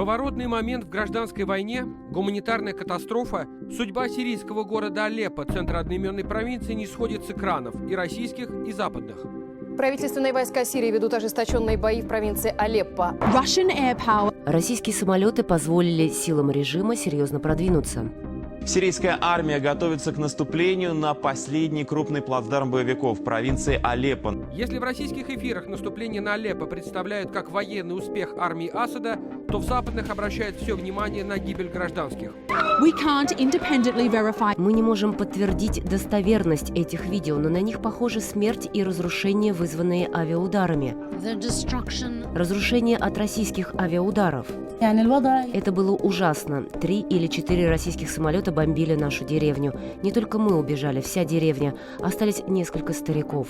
Поворотный момент в гражданской войне, гуманитарная катастрофа, судьба сирийского города Алеппо, центра одноименной провинции, не сходит с экранов и российских, и западных. Правительственные войска Сирии ведут ожесточенные бои в провинции Алеппо. Российские самолеты позволили силам режима серьезно продвинуться. Сирийская армия готовится к наступлению на последний крупный плацдарм боевиков в провинции Алеппо. Если в российских эфирах наступление на Алеппо представляют как военный успех армии Асада, то в западных обращают все внимание на гибель гражданских. Мы не можем подтвердить достоверность этих видео, но на них похожи смерть и разрушения, вызванные авиаударами. Разрушение от российских авиаударов. Это было ужасно. 3 или 4 российских самолета бомбили нашу деревню. Не только мы убежали, вся деревня. Остались несколько стариков.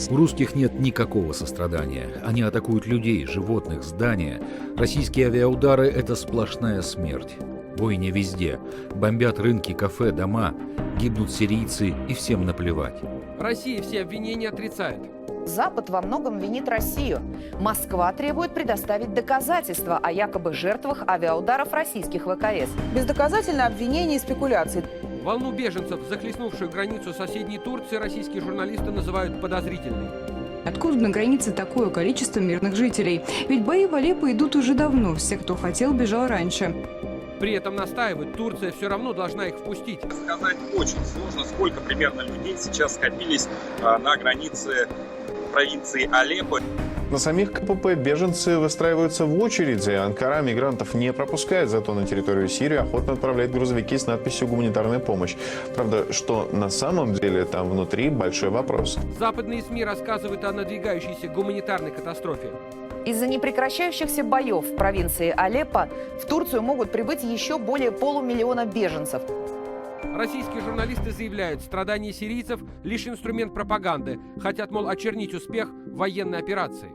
У русских нет никакого сострадания. Они атакуют людей, животных, здания. Российские авиаудары – это сплошная смерть. Бойня везде. Бомбят рынки, кафе, дома. Гибнут сирийцы, и всем наплевать. Россия все обвинения отрицает. Запад во многом винит Россию. Москва требует предоставить доказательства о якобы жертвах авиаударов российских ВКС. Бездоказательное обвинение и спекуляции. Волну беженцев, захлестнувшую границу соседней Турции, российские журналисты называют подозрительной. Откуда на границе такое количество мирных жителей? Ведь бои в Алеппо идут уже давно. Все, кто хотел, бежал раньше. При этом настаивают, Турция все равно должна их впустить. Сказать очень сложно, сколько примерно людей сейчас скопились на границе провинции Алеппо. На самих КПП беженцы выстраиваются в очереди. Анкара мигрантов не пропускает, зато на территорию Сирии охотно отправляет грузовики с надписью «Гуманитарная помощь». Правда, что на самом деле там внутри – большой вопрос. Западные СМИ рассказывают о надвигающейся гуманитарной катастрофе. Из-за непрекращающихся боев в провинции Алеппо в Турцию могут прибыть еще более полумиллиона беженцев. Российские журналисты заявляют, страдания сирийцев – лишь инструмент пропаганды. Хотят, мол, очернить успех военной операции.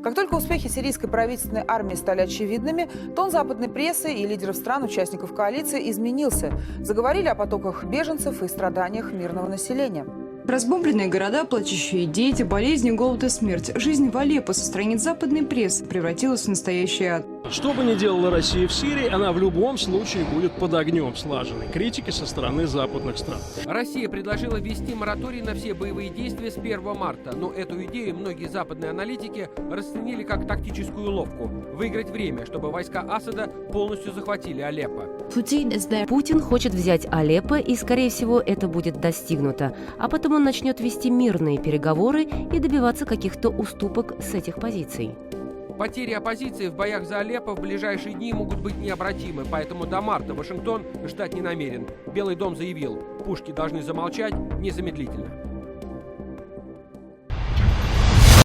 Как только успехи сирийской правительственной армии стали очевидными, тон западной прессы и лидеров стран, участников коалиции, изменился. Заговорили о потоках беженцев и страданиях мирного населения. Разбомбленные города, плачущие дети, болезни, голод и смерть. Жизнь в Алеппо со страниц западной прессы превратилась в настоящий ад. Что бы ни делала Россия в Сирии, она в любом случае будет под огнем слаженной критики со стороны западных стран. Россия предложила ввести мораторий на все боевые действия с 1 марта, но эту идею многие западные аналитики расценили как тактическую уловку – выиграть время, чтобы войска Асада полностью захватили Алеппо. Путин хочет взять Алеппо, и, скорее всего, это будет достигнуто. А потом он начнет вести мирные переговоры и добиваться каких-то уступок с этих позиций. Потери оппозиции в боях за Алеппо в ближайшие дни могут быть необратимы, поэтому до марта Вашингтон ждать не намерен. Белый дом заявил, пушки должны замолчать незамедлительно.